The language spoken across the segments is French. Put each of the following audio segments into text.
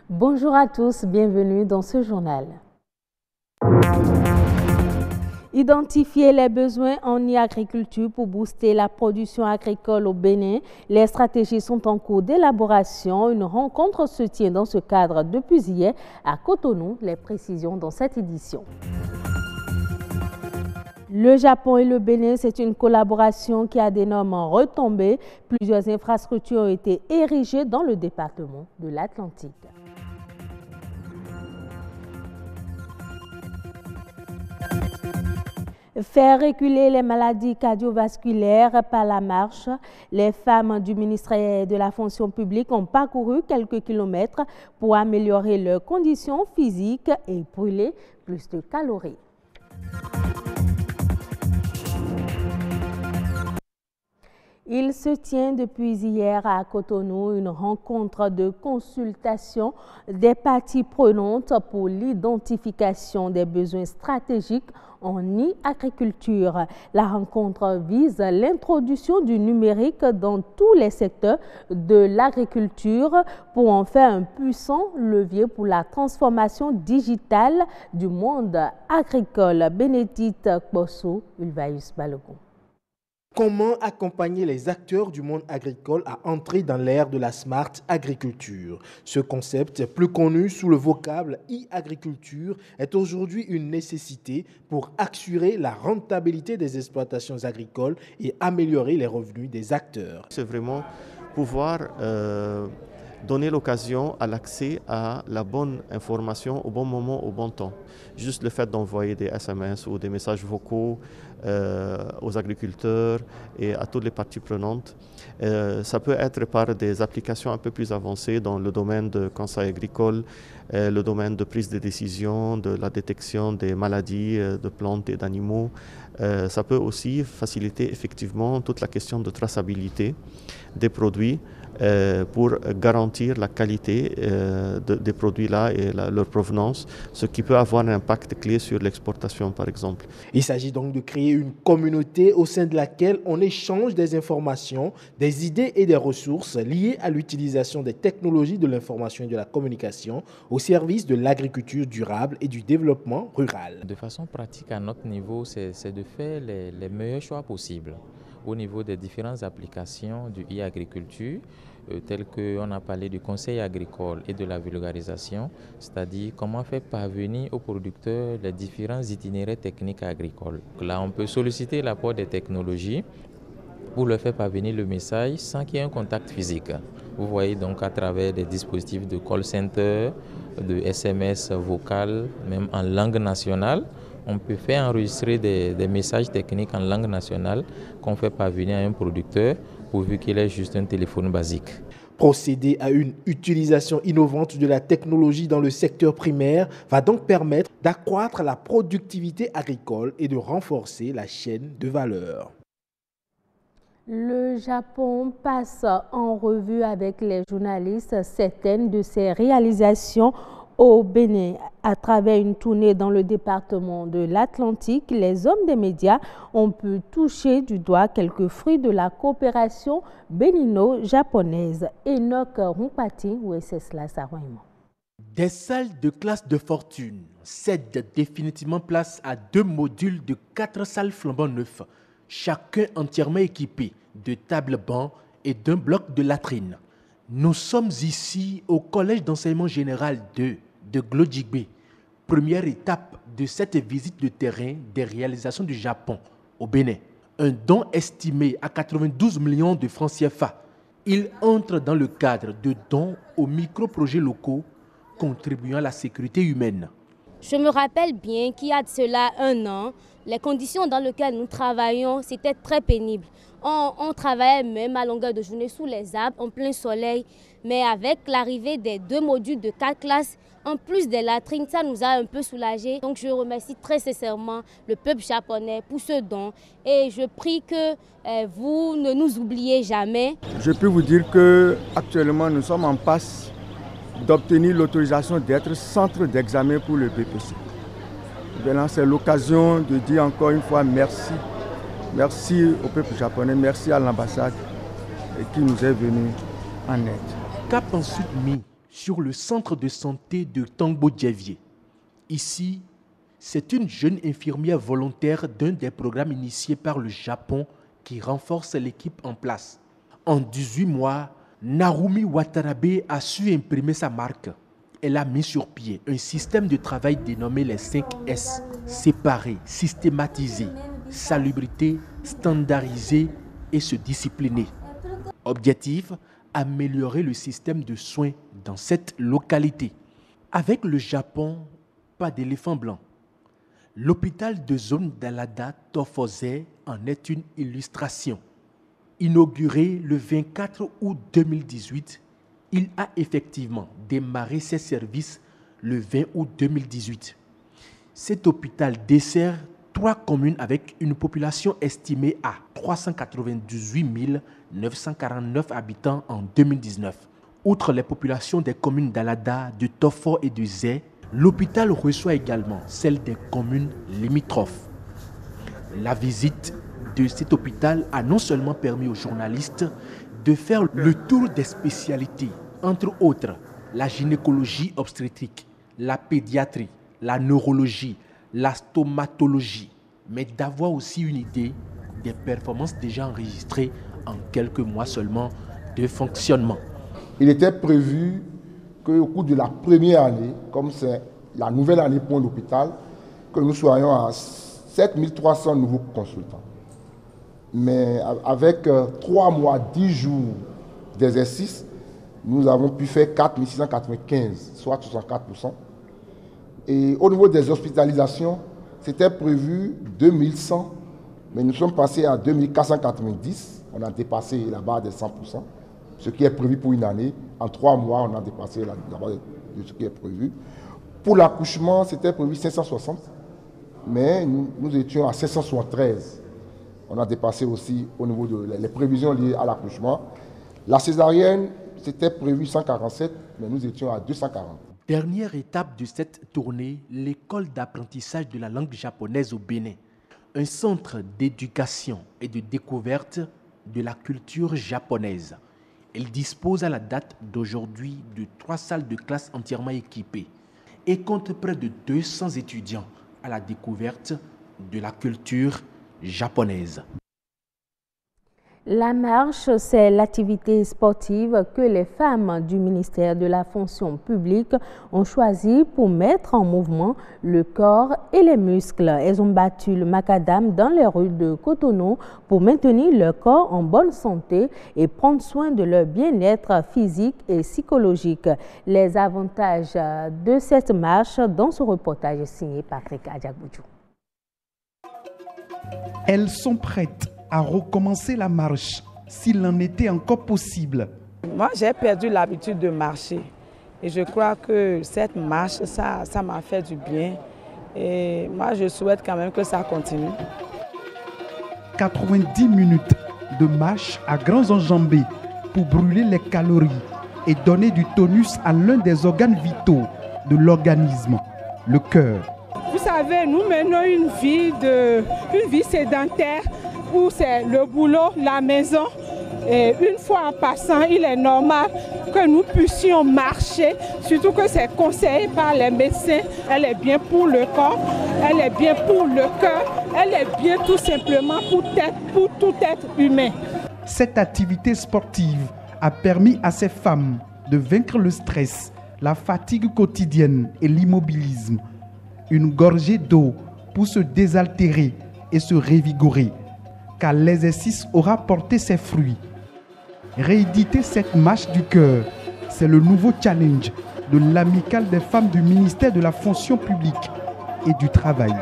Bonjour à tous, bienvenue dans ce journal. Identifier les besoins en agriculture pour booster la production agricole au Bénin. Les stratégies sont en cours d'élaboration. Une rencontre se tient dans ce cadre depuis hier à Cotonou. Les précisions dans cette édition. Le Japon et le Bénin, c'est une collaboration qui a d'énormes retombées. Plusieurs infrastructures ont été érigées dans le département de l'Atlantique. Faire reculer les maladies cardiovasculaires par la marche. Les femmes du ministère de la fonction publique ont parcouru quelques kilomètres pour améliorer leurs conditions physiques et brûler plus de calories. Il se tient depuis hier à Cotonou une rencontre de consultation des parties prenantes pour l'identification des besoins stratégiques en agriculture. La rencontre vise l'introduction du numérique dans tous les secteurs de l'agriculture pour en faire un puissant levier pour la transformation digitale du monde agricole. Bénédicte Kbosso, Ulvaeus Balogun. Comment accompagner les acteurs du monde agricole à entrer dans l'ère de la smart agriculture? Ce concept, plus connu sous le vocable e-agriculture, est aujourd'hui une nécessité pour assurer la rentabilité des exploitations agricoles et améliorer les revenus des acteurs. C'est vraiment pouvoir donner l'occasion à l'accès à la bonne information au bon moment, au bon temps. Juste le fait d'envoyer des SMS ou des messages vocaux aux agriculteurs et à toutes les parties prenantes. Ça peut être par des applications un peu plus avancées dans le domaine de conseil agricole, le domaine de prise de décision, de la détection des maladies de plantes et d'animaux. Ça peut aussi faciliter effectivement toute la question de traçabilité des produits pour garantir la qualité des produits-là et leur provenance, ce qui peut avoir un impact clé sur l'exportation par exemple. Il s'agit donc de créer une communauté au sein de laquelle on échange des informations, des idées et des ressources liées à l'utilisation des technologies de l'information et de la communication au service de l'agriculture durable et du développement rural. De façon pratique, à notre niveau, c'est de faire les meilleurs choix possibles au niveau des différentes applications du e-agriculture, telles qu'on a parlé du conseil agricole et de la vulgarisation, c'est-à-dire comment faire parvenir aux producteurs les différents itinéraires techniques agricoles. Là, on peut solliciter l'apport des technologies pour leur faire parvenir le message sans qu'il y ait un contact physique. Vous voyez donc à travers des dispositifs de call center, de SMS vocal, même en langue nationale, on peut faire enregistrer des messages techniques en langue nationale qu'on fait parvenir à un producteur pourvu qu'il ait juste un téléphone basique. Procéder à une utilisation innovante de la technologie dans le secteur primaire va donc permettre d'accroître la productivité agricole et de renforcer la chaîne de valeur. Le Japon passe en revue avec les journalistes certaines de ses réalisations au Bénin. À travers une tournée dans le département de l'Atlantique, les hommes des médias ont pu toucher du doigt quelques fruits de la coopération bénino-japonaise. Enoch Rumpati, Wenceslas Saroima. Des salles de classe de fortune cèdent définitivement place à 2 modules de 4 salles flambant neufs, chacun entièrement équipé de tables-bancs et d'un bloc de latrines. Nous sommes ici au Collège d'enseignement général 2 de Glodjigbe, première étape de cette visite de terrain des réalisations du Japon au Bénin. Un don estimé à 92 millions de francs CFA. Il entre dans le cadre de dons aux micro-projets locaux contribuant à la sécurité humaine. Je me rappelle bien qu'il y a de cela 1 an, les conditions dans lesquelles nous travaillons, c'était très pénible. On travaillait même à longueur de journée sous les arbres, en plein soleil. Mais avec l'arrivée des 2 modules de 4 classes, en plus des latrines, ça nous a un peu soulagés. Donc je remercie très sincèrement le peuple japonais pour ce don. Et je prie que vous ne nous oubliez jamais. Je peux vous dire qu'actuellement nous sommes en passe d'obtenir l'autorisation d'être centre d'examen pour le BPC. Maintenant, c'est l'occasion de dire encore une fois merci. Merci au peuple japonais, merci à l'ambassade qui nous est venu en aide. Cap ensuite mis sur le centre de santé de Tangbo-Djevié. Ici, c'est une jeune infirmière volontaire d'un des programmes initiés par le Japon qui renforce l'équipe en place. En 18 mois, Narumi Watanabe a su imprimer sa marque. Elle a mis sur pied un système de travail dénommé les 5 S, séparer, systématiser, salubrité, standardiser et se discipliner. Objectif, améliorer le système de soins dans cette localité. Avec le Japon, pas d'éléphant blanc. L'hôpital de zone d'Alada Tofose en est une illustration. Inauguré le 24 août 2018, il a effectivement démarré ses services le 20 août 2018. Cet hôpital dessert 3 communes avec une population estimée à 398 949 habitants en 2019. Outre les populations des communes d'Alada, de Tofo et de Zé, l'hôpital reçoit également celles des communes limitrophes. La visite de cet hôpital a non seulement permis aux journalistes de faire le tour des spécialités, entre autres la gynécologie obstétrique, la pédiatrie, la neurologie, la stomatologie, mais d'avoir aussi une idée des performances déjà enregistrées en quelques mois seulement de fonctionnement. Il était prévu qu'au cours de la première année, comme c'est la nouvelle année pour l'hôpital, que nous soyons à 7300 nouveaux consultants. Mais avec 3 mois, 10 jours d'exercice, nous avons pu faire 4695, soit 64%. Et au niveau des hospitalisations, c'était prévu 2100, mais nous sommes passés à 2490. On a dépassé la barre des 100%, ce qui est prévu pour une année. En 3 mois, on a dépassé la barre de ce qui est prévu. Pour l'accouchement, c'était prévu 560, mais nous étions à 573. On a dépassé aussi au niveau des prévisions liées à l'accouchement. La césarienne, c'était prévu 147, mais nous étions à 240. Dernière étape de cette tournée, l'école d'apprentissage de la langue japonaise au Bénin. Un centre d'éducation et de découverte de la culture japonaise. Elle dispose à la date d'aujourd'hui de 3 salles de classe entièrement équipées et compte près de 200 étudiants à la découverte de la culture japonaise. La marche, c'est l'activité sportive que les femmes du ministère de la fonction publique ont choisi pour mettre en mouvement le corps et les muscles. Elles ont battu le macadam dans les rues de Cotonou pour maintenir leur corps en bonne santé et prendre soin de leur bien-être physique et psychologique. Les avantages de cette marche dans ce reportage signé Patrick Adjagboudjou. Elles sont prêtes à recommencer la marche, s'il en était encore possible. Moi, j'ai perdu l'habitude de marcher. Et je crois que cette marche, ça m'a fait du bien. Et moi, je souhaite quand même que ça continue. 90 minutes de marche à grands enjambées pour brûler les calories et donner du tonus à l'un des organes vitaux de l'organisme, le cœur. Vous savez, nous menons une vie sédentaire où c'est le boulot, la maison. Et une fois en passant, il est normal que nous puissions marcher, surtout que c'est conseillé par les médecins. Elle est bien pour le corps, elle est bien pour le cœur, elle est bien tout simplement pour tout être humain. Cette activité sportive a permis à ces femmes de vaincre le stress, la fatigue quotidienne et l'immobilisme. Une gorgée d'eau pour se désaltérer et se revigorer, car l'exercice aura porté ses fruits. Rééditer cette marche du cœur, c'est le nouveau challenge de l'amicale des femmes du ministère de la fonction publique et du travail.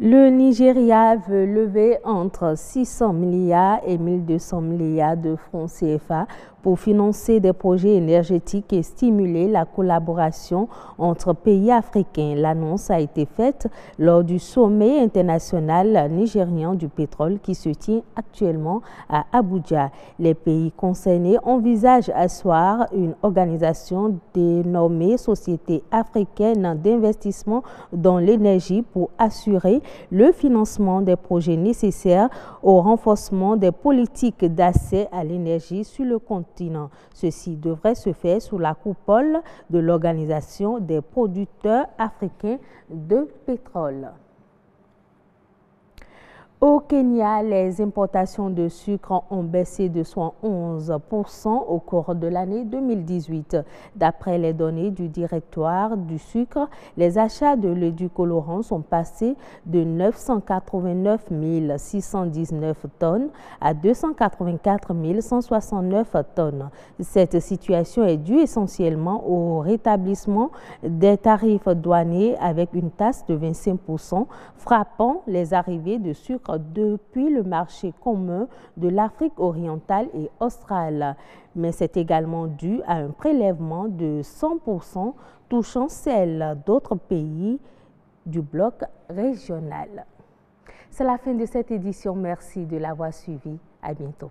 Le Nigeria veut lever entre 600 milliards et 1200 milliards de francs CFA pour financer des projets énergétiques et stimuler la collaboration entre pays africains. L'annonce a été faite lors du sommet international nigérien du pétrole qui se tient actuellement à Abuja. Les pays concernés envisagent asseoir une organisation dénommée Société africaine d'investissement dans l'énergie pour assurer le financement des projets nécessaires au renforcement des politiques d'accès à l'énergie sur le continent. Ceci devrait se faire sous la coupole de l'Organisation des producteurs africains de pétrole. Au Kenya, les importations de sucre ont baissé de 11% au cours de l'année 2018. D'après les données du directoire du sucre, les achats de l'édulcorant sont passés de 989 619 tonnes à 284 169 tonnes. Cette situation est due essentiellement au rétablissement des tarifs douaniers avec une taxe de 25%, frappant les arrivées de sucre depuis le marché commun de l'Afrique orientale et australe. Mais c'est également dû à un prélèvement de 100% touchant celles d'autres pays du bloc régional. C'est la fin de cette édition. Merci de l'avoir suivi. À bientôt.